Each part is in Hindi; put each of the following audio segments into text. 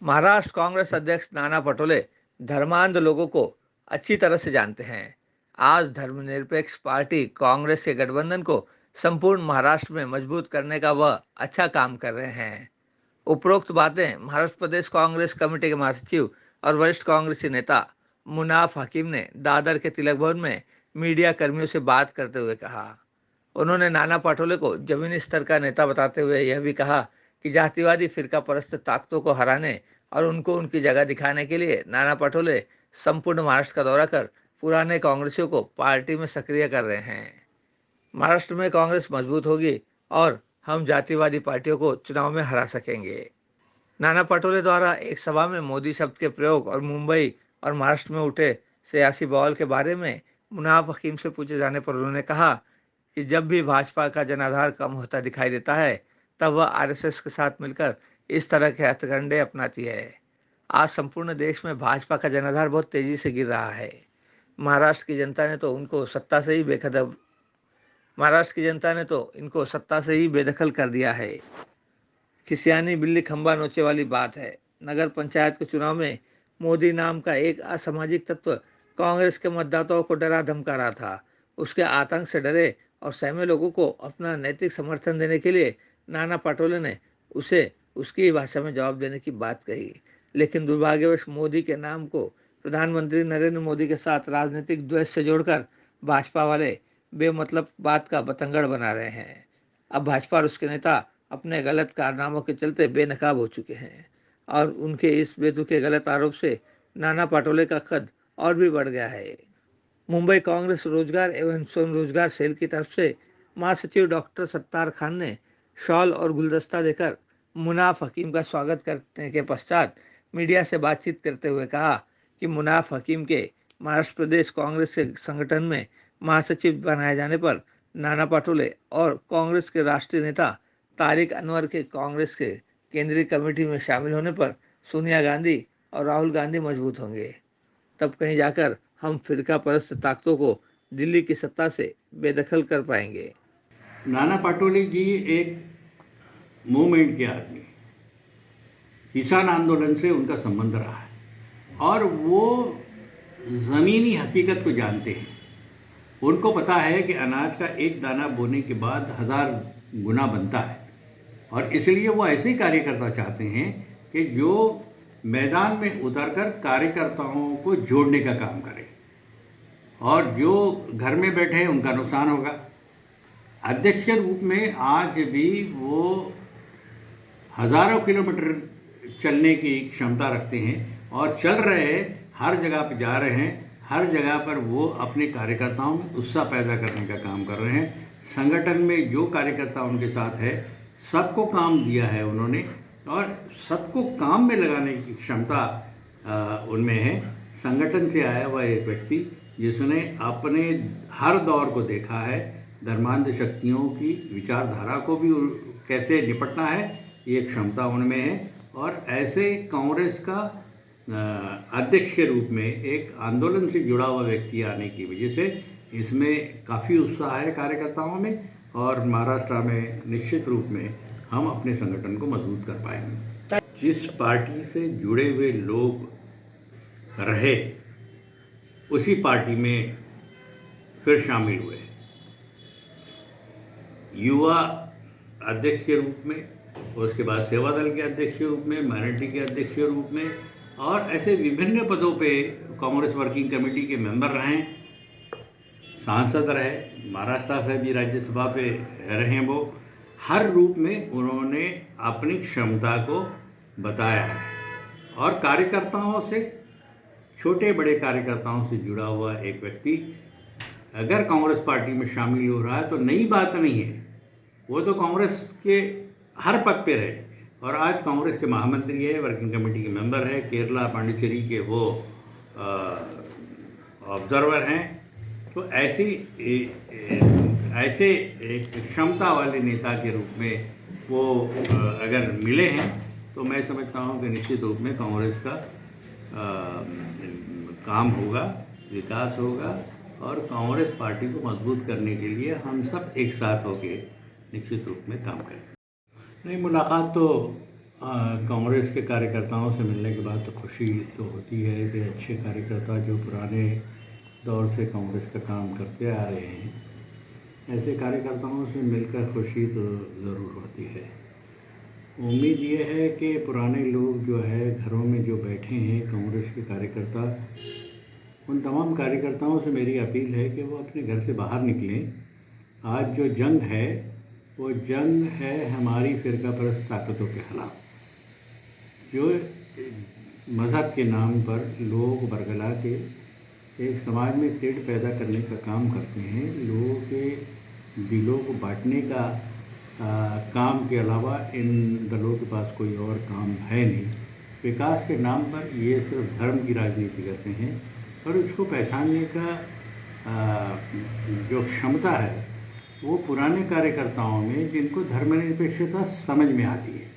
महाराष्ट्र कांग्रेस अध्यक्ष नाना पटोले धर्मांध लोगों को अच्छी तरह से जानते हैं। आज धर्मनिरपेक्ष पार्टी कांग्रेस के गठबंधन को संपूर्ण महाराष्ट्र में मजबूत करने का वह अच्छा काम कर रहे हैं। उपरोक्त बातें महाराष्ट्र प्रदेश कांग्रेस कमेटी के महासचिव और वरिष्ठ कांग्रेसी नेता मुनाफ हकीम ने दादर के तिलक भवन में मीडिया कर्मियों से बात करते हुए कहा। उन्होंने नाना पटोले को जमीनी स्तर का नेता बताते हुए यह भी कहा कि जातिवादी फिरका परस्त ताकतों को हराने और उनको उनकी जगह दिखाने के लिए नाना पटोले संपूर्ण महाराष्ट्र का दौरा कर पुराने कांग्रेसियों को पार्टी में सक्रिय कर रहे हैं। महाराष्ट्र में कांग्रेस मजबूत होगी और हम जातिवादी पार्टियों को चुनाव में हरा सकेंगे। नाना पटोले द्वारा एक सभा में मोदी शब्द के प्रयोग और मुंबई और महाराष्ट्र में उठे सियासी बवाल के बारे में मुनाफ हकीम से पूछे जाने पर उन्होंने कहा कि जब भी भाजपा का जनाधार कम होता दिखाई देता है तब वह आरएसएस के साथ मिलकर इस तरह के हथकंडे अपनाती है। आज संपूर्ण देश में भाजपा का जनाधार बहुत तेजी से गिर रहा है। महाराष्ट्र की जनता ने तो उनको सत्ता से ही बेखदर महाराष्ट्र की जनता ने तो इनको सत्ता से ही बेदखल कर दिया है। खिसियानी बिल्ली खंबा नोचे वाली बात है। नगर पंचायत के चुनाव में मोदी नाम का एक असामाजिक तत्व कांग्रेस के मतदाताओं को डरा धमका रहा था। उसके आतंक से डरे और सहमे लोगों को अपना नैतिक समर्थन देने के लिए नाना पटोले ने उसे उसकी भाषा में जवाब देने की बात कही। लेकिन दुर्भाग्यवश मोदी के नाम को प्रधानमंत्री नरेंद्र मोदी के साथ राजनीतिक द्वेष से जोड़कर भाजपा वाले बेमतलब बात का बतंगड़ बना रहे हैं। अब भाजपा और उसके नेता अपने गलत कारनामों के चलते बेनकाब हो चुके हैं और उनके इस बेतुके गलत आरोप से नाना पटोले का कद और भी बढ़ गया है। मुंबई कांग्रेस रोजगार एवं स्वरोजगार सेल की तरफ से महासचिव डॉक्टर सत्तार खान ने शॉल और गुलदस्ता देकर मुनाफ हकीम का स्वागत करने के पश्चात मीडिया से बातचीत करते हुए कहा कि मुनाफ हकीम के महाराष्ट्र प्रदेश कांग्रेस के संगठन में महासचिव बनाए जाने पर नाना पटोले और कांग्रेस के राष्ट्रीय नेता तारिक अनवर के कांग्रेस के केंद्रीय कमेटी में शामिल होने पर सोनिया गांधी और राहुल गांधी मजबूत होंगे। तब कहीं जाकर हम फिरका परस्त ताकतों को दिल्ली की सत्ता से बेदखल कर पाएंगे। नाना पटोले जी एक मूवमेंट के आदमी, किसान आंदोलन से उनका संबंध रहा है और वो ज़मीनी हकीकत को जानते हैं। उनको पता है कि अनाज का एक दाना बोने के बाद 1000 गुना बनता है और इसलिए वो ऐसे ही कार्यकर्ता चाहते हैं कि जो मैदान में उतरकर कार्यकर्ताओं को जोड़ने का काम करें और जो घर में बैठे हैं उनका नुकसान होगा। अध्यक्ष के रूप में आज भी वो हज़ारों किलोमीटर चलने की क्षमता रखते हैं और चल रहे हैं, हर जगह पर जा रहे हैं, हर जगह पर वो अपने कार्यकर्ताओं में उत्साह पैदा करने का काम कर रहे हैं। संगठन में जो कार्यकर्ता उनके साथ है सबको काम दिया है उन्होंने और सबको काम में लगाने की क्षमता उनमें है। संगठन से आया हुआ एक व्यक्ति जिसने अपने हर दौर को देखा है, धर्मांध शक्तियों की विचारधारा को भी कैसे निपटना है, ये क्षमता उनमें है। और ऐसे कांग्रेस का अध्यक्ष के रूप में एक आंदोलन से जुड़ा हुआ व्यक्ति आने की वजह से इसमें काफ़ी उत्साह है कार्यकर्ताओं में और महाराष्ट्र में निश्चित रूप में हम अपने संगठन को मजबूत कर पाएंगे। जिस पार्टी से जुड़े हुए लोग रहे उसी पार्टी में फिर शामिल हुए, युवा अध्यक्ष के रूप में, उसके बाद सेवा दल के अध्यक्ष के रूप में, माइनॉरिटी के अध्यक्ष के रूप में और ऐसे विभिन्न पदों पे कांग्रेस वर्किंग कमेटी के मेंबर रहे, सांसद रहे, महाराष्ट्र से भी राज्यसभा पे रहे। वो हर रूप में उन्होंने अपनी क्षमता को बताया है और कार्यकर्ताओं से, छोटे बड़े कार्यकर्ताओं से जुड़ा हुआ एक व्यक्ति अगर कांग्रेस पार्टी में शामिल हो रहा है तो नई बात नहीं है। वो तो कांग्रेस के हर पद पे रहे और आज कांग्रेस के महामंत्री है, वर्किंग कमेटी के मेंबर है, केरला पांडिचेरी के वो ऑब्जर्वर हैं। तो ऐसे एक क्षमता वाले नेता के रूप में वो अगर मिले हैं तो मैं समझता हूँ कि निश्चित रूप में कांग्रेस का काम होगा, विकास होगा और कांग्रेस पार्टी को मजबूत करने के लिए हम सब एक साथ होकर निश्चित रूप में काम करें। नहीं, मुलाकात तो कांग्रेस के कार्यकर्ताओं से मिलने के बाद तो खुशी तो होती है कि अच्छे कार्यकर्ता जो पुराने दौर से कांग्रेस का काम करते आ रहे हैं, ऐसे कार्यकर्ताओं से मिलकर खुशी तो ज़रूर होती है। उम्मीद ये है कि पुराने लोग जो है घरों में जो बैठे हैं कांग्रेस के कार्यकर्ता, उन तमाम कार्यकर्ताओं से मेरी अपील है कि वो अपने घर से बाहर निकलें। आज जो जंग है वो जंग है हमारी फ़िरकापरस्त ताकतों के खिलाफ, जो मज़हब के नाम पर लोग बरगला के एक समाज में तेड़ पैदा करने का काम करते हैं। लोगों के दिलों को बांटने का काम के अलावा इन दलों के पास कोई और काम है नहीं। विकास के नाम पर ये सिर्फ धर्म की राजनीति करते हैं, और उसको पहचानने का जो क्षमता है वो पुराने कार्यकर्ताओं में, जिनको धर्मनिरपेक्षता समझ में आती है,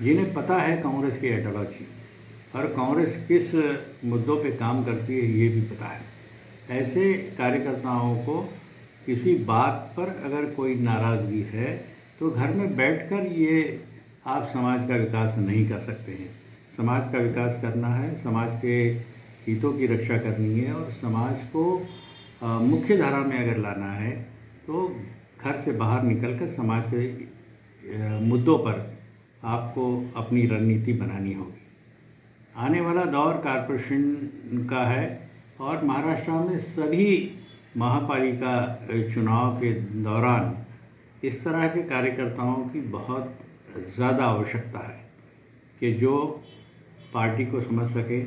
जिन्हें पता है कांग्रेस की आइडियोलॉजी और कांग्रेस किस मुद्दों पे काम करती है ये भी पता है। ऐसे कार्यकर्ताओं को किसी बात पर अगर कोई नाराज़गी है तो घर में बैठकर ये आप समाज का विकास नहीं कर सकते हैं। समाज का विकास करना है, समाज के हितों की रक्षा करनी है, और समाज को मुख्य धारा में अगर लाना है तो घर से बाहर निकलकर समाज के मुद्दों पर आपको अपनी रणनीति बनानी होगी। आने वाला दौर कॉरपोरेशन का है, और महाराष्ट्र में सभी महापालिका चुनाव के दौरान इस तरह के कार्यकर्ताओं की बहुत ज़्यादा आवश्यकता है कि जो पार्टी को समझ सके,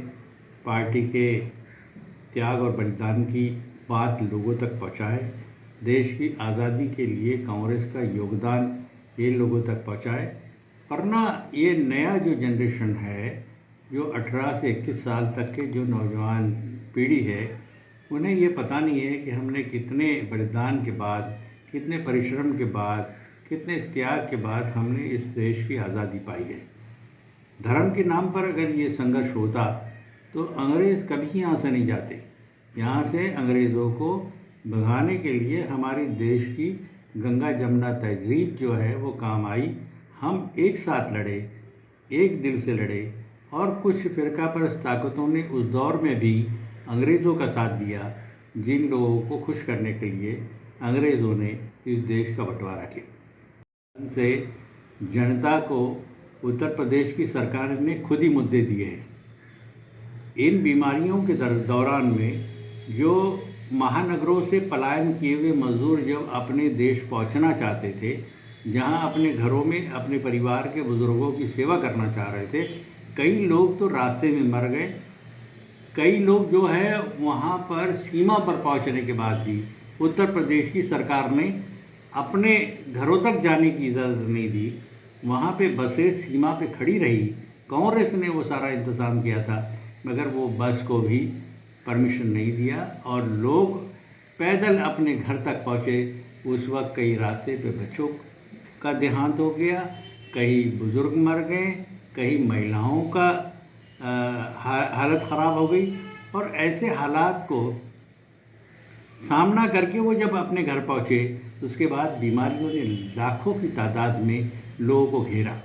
पार्टी के त्याग और बलिदान की बात लोगों तक पहुंचाए, देश की आज़ादी के लिए कांग्रेस का योगदान ये लोगों तक पहुंचाए। वरना ये नया जो जनरेशन है, जो 18 से 21 साल तक के जो नौजवान पीढ़ी है, उन्हें ये पता नहीं है कि हमने कितने बलिदान के बाद, कितने परिश्रम के बाद, कितने त्याग के बाद हमने इस देश की आज़ादी पाई है। धर्म के नाम पर अगर ये संघर्ष होता तो अंग्रेज़ कभी यहाँ से नहीं जाते। यहाँ से अंग्रेज़ों को भगाने के लिए हमारे देश की गंगा जमुना तहजीब जो है वो काम आई। हम एक साथ लड़े, एक दिल से लड़े, और कुछ फ़िरकापरस्त ताकतों ने उस दौर में भी अंग्रेज़ों का साथ दिया, जिन लोगों को खुश करने के लिए अंग्रेज़ों ने इस देश का बंटवारा किया। से जनता को उत्तर प्रदेश की सरकार ने खुद ही मुद्दे दिए हैं। इन बीमारियों के दौरान में जो महानगरों से पलायन किए हुए मजदूर जब अपने देश पहुंचना चाहते थे, जहां अपने घरों में अपने परिवार के बुज़ुर्गों की सेवा करना चाह रहे थे, कई लोग तो रास्ते में मर गए। कई लोग जो है वहां पर सीमा पर पहुंचने के बाद भी उत्तर प्रदेश की सरकार ने अपने घरों तक जाने की इजाज़त नहीं दी। वहाँ पे बसें सीमा पे खड़ी रही, कांग्रेस ने वो सारा इंतज़ाम किया था, मगर वो बस को भी परमिशन नहीं दिया, और लोग पैदल अपने घर तक पहुँचे। उस वक्त कई रास्ते पे बच्चों का देहांत हो गया, कई बुज़ुर्ग मर गए, कई महिलाओं का हालत ख़राब हो गई। और ऐसे हालात को सामना करके वो जब अपने घर पहुँचे, उसके बाद बीमारियों ने लाखों की तादाद में लोगों को घेरा।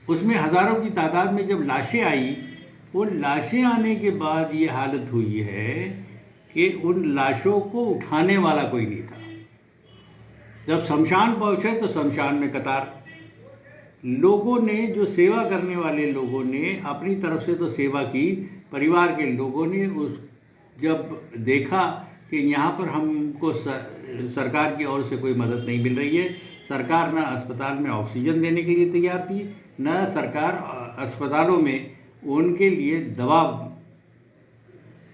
उसमें हज़ारों की तादाद में जब लाशें आई, वो लाशें आने के बाद ये हालत हुई है कि उन लाशों को उठाने वाला कोई नहीं था। जब शमशान पहुँचे तो शमशान में कतार। लोगों ने, जो सेवा करने वाले लोगों ने अपनी तरफ से तो सेवा की, परिवार के लोगों ने उस जब देखा कि यहाँ पर हमको सरकार की ओर से कोई मदद नहीं मिल रही है, सरकार न अस्पताल में ऑक्सीजन देने के लिए तैयार थी, न सरकार अस्पतालों में उनके लिए दवा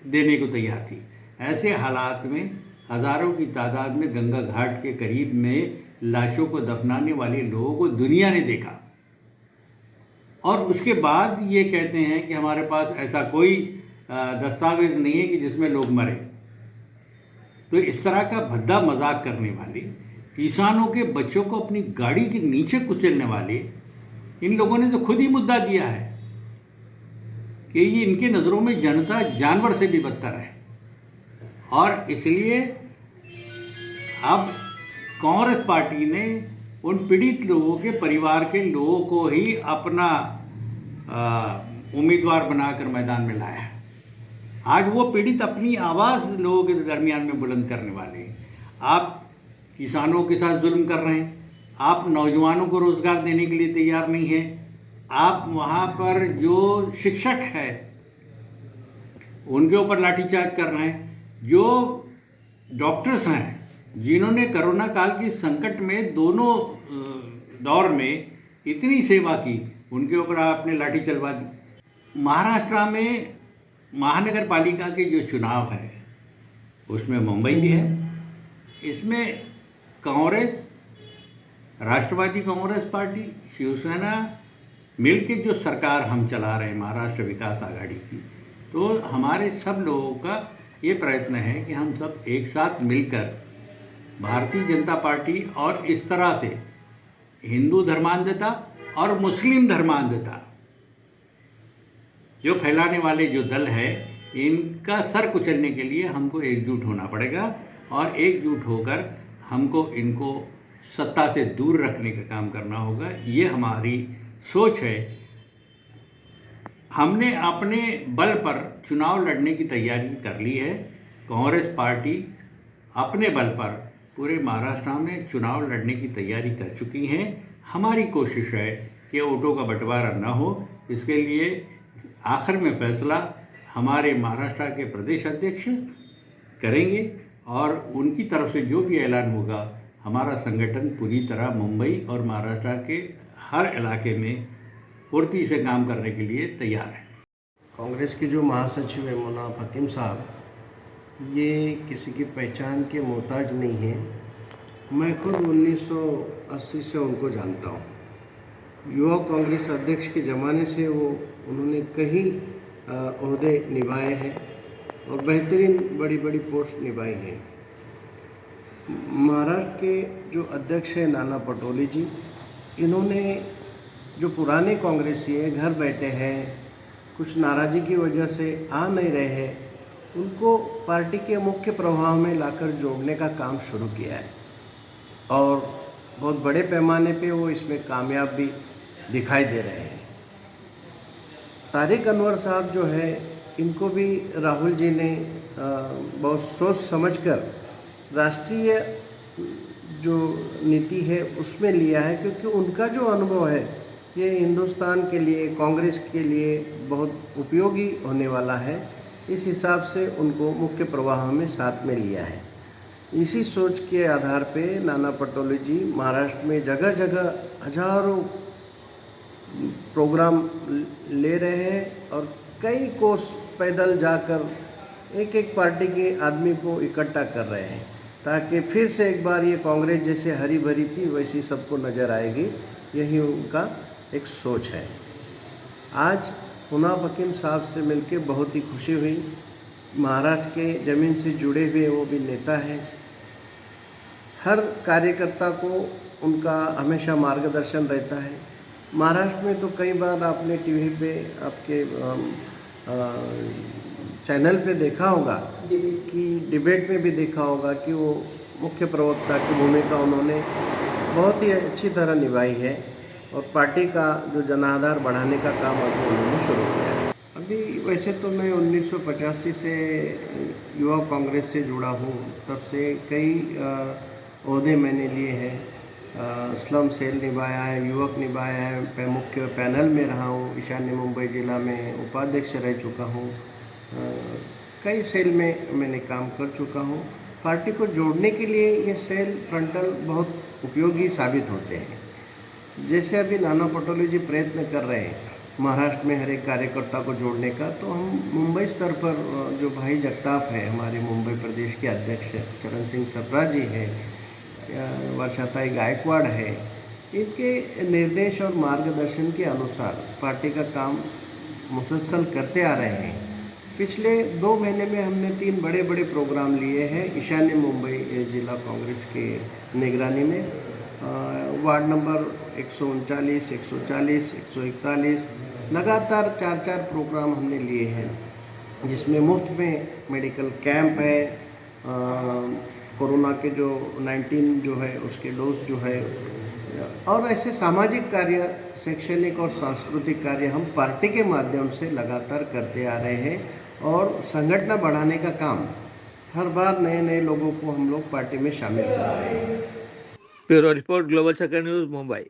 देने को तैयार थी। ऐसे हालात में हज़ारों की तादाद में गंगा घाट के करीब में लाशों को दफनाने वाले लोगों को दुनिया ने देखा, और उसके बाद ये कहते हैं कि हमारे पास ऐसा कोई दस्तावेज़ नहीं है कि जिसमें लोग मरे। तो इस तरह का भद्दा मजाक करने वाले, किसानों के बच्चों को अपनी गाड़ी के नीचे कुचलने वाले इन लोगों ने तो खुद ही मुद्दा दिया है कि ये इनके नज़रों में जनता जानवर से भी बदतर है। और इसलिए अब कांग्रेस पार्टी ने उन पीड़ित लोगों के परिवार के लोगों को ही अपना उम्मीदवार बनाकर मैदान में लाया है। आज वो पीड़ित अपनी आवाज़ लोगों के दरमियान में बुलंद करने वाले हैं। आप किसानों के साथ जुल्म कर रहे हैं, आप नौजवानों को रोज़गार देने के लिए तैयार नहीं हैं, आप वहाँ पर जो शिक्षक है उनके ऊपर लाठीचार्ज कर रहे हैं, जो डॉक्टर्स हैं जिन्होंने कोरोना काल की संकट में दोनों दौर में इतनी सेवा की, उनके ऊपर आपने लाठी चलवा दी। महाराष्ट्र में महानगर पालिका के जो चुनाव है उसमें मुंबई भी है, इसमें कांग्रेस, राष्ट्रवादी कांग्रेस पार्टी, शिवसेना मिलके जो सरकार हम चला रहे हैं महाराष्ट्र विकास आघाड़ी की, तो हमारे सब लोगों का ये प्रयत्न है कि हम सब एक साथ मिलकर भारतीय जनता पार्टी और इस तरह से हिंदू धर्मांधता और मुस्लिम धर्मांधता जो फैलाने वाले जो दल है, इनका सर कुचलने के लिए हमको एकजुट होना पड़ेगा और एकजुट होकर हमको इनको सत्ता से दूर रखने का काम करना होगा। ये हमारी सोच है। हमने अपने बल पर चुनाव लड़ने की तैयारी कर ली है। कांग्रेस पार्टी अपने बल पर पूरे महाराष्ट्र में चुनाव लड़ने की तैयारी कर चुकी हैं। हमारी कोशिश है कि वोटों का बंटवारा न हो, इसके लिए आखिर में फैसला हमारे महाराष्ट्र के प्रदेश अध्यक्ष करेंगे और उनकी तरफ से जो भी ऐलान होगा, हमारा संगठन पूरी तरह मुंबई और महाराष्ट्र के हर इलाके में फुर्ती से काम करने के लिए तैयार है। कांग्रेस के जो महासचिव है मुनाफ हकीम साहब, ये किसी की पहचान के मोहताज नहीं है। मैं खुद 1980 से उनको जानता हूँ। युवा कांग्रेस अध्यक्ष के ज़माने से उन्होंने कई ओहदे निभाए हैं और बेहतरीन बड़ी बड़ी पोस्ट निभाई है। महाराष्ट्र के जो अध्यक्ष हैं नाना पटोले जी, इन्होंने जो पुराने कांग्रेसी हैं, घर बैठे हैं, कुछ नाराज़गी की वजह से आ नहीं रहे हैं, उनको पार्टी के मुख्य प्रवाह में लाकर जोड़ने का काम शुरू किया है और बहुत बड़े पैमाने पे वो इसमें कामयाब भी दिखाई दे रहे हैं। तारिक अनवर साहब जो है, इनको भी राहुल जी ने बहुत सोच समझकर राष्ट्रीय जो नीति है उसमें लिया है, क्योंकि उनका जो अनुभव है ये हिंदुस्तान के लिए, कांग्रेस के लिए बहुत उपयोगी होने वाला है। इस हिसाब से उनको मुख्य प्रवाह में साथ में लिया है। इसी सोच के आधार पे नाना पटोले जी महाराष्ट्र में जगह जगह हजारों प्रोग्राम ले रहे हैं और कई कोस पैदल जाकर एक एक पार्टी के आदमी को इकट्ठा कर रहे हैं, ताकि फिर से एक बार ये कांग्रेस जैसे हरी भरी थी वैसी सबको नज़र आएगी। यही उनका एक सोच है। आज मुनाफ हकीम साहब से मिलके बहुत ही खुशी हुई। महाराष्ट्र के ज़मीन से जुड़े हुए वो भी नेता हैं। हर कार्यकर्ता को उनका हमेशा मार्गदर्शन रहता है। महाराष्ट्र में तो कई बार आपने टीवी पे, आपके चैनल पे देखा होगा कि डिबेट में भी देखा होगा कि वो मुख्य प्रवक्ता की भूमिका उन्होंने बहुत ही अच्छी तरह निभाई है और पार्टी का जो जनाधार बढ़ाने का काम अभी उन्होंने शुरू किया है। अभी वैसे तो मैं 1985 से युवा कांग्रेस से जुड़ा हूँ, तब से कई ओहदे मैंने लिए हैं। स्लम सेल निभाया है, युवक निभाया है, मुख्य पैनल में रहा हूँ, ईशान्य मुंबई जिला में उपाध्यक्ष रह चुका हूँ, कई सेल में मैंने काम कर चुका हूँ। पार्टी को जोड़ने के लिए ये सेल फ्रंटल बहुत उपयोगी साबित होते हैं। जैसे अभी नाना पटोले जी प्रयत्न कर रहे हैं महाराष्ट्र में हर एक कार्यकर्ता को जोड़ने का, तो हम मुंबई स्तर पर जो भाई जगताप है, हमारे मुंबई प्रदेश के अध्यक्ष चरण सिंह सप्रा जी है, वर्षाताई गायकवाड़ है, इनके निर्देश और मार्गदर्शन के अनुसार पार्टी का काम मुसलसल करते आ रहे हैं। पिछले 2 महीने में हमने 3 बड़े बड़े प्रोग्राम लिए हैं ईशान्य मुंबई जिला कांग्रेस के निगरानी में। वार्ड नंबर 139, 140, 141 लगातार 4-4 प्रोग्राम हमने लिए हैं, जिसमें मुफ्त में मेडिकल कैंप है, कोरोना के जो 19 जो है उसके डोज जो है और ऐसे सामाजिक कार्य, शैक्षणिक और सांस्कृतिक कार्य हम पार्टी के माध्यम से लगातार करते आ रहे हैं और संगठन बढ़ाने का काम हर बार नए नए लोगों को हम लोग पार्टी में शामिल कर रहे हैं। Bureau report, global circle news, Mumbai.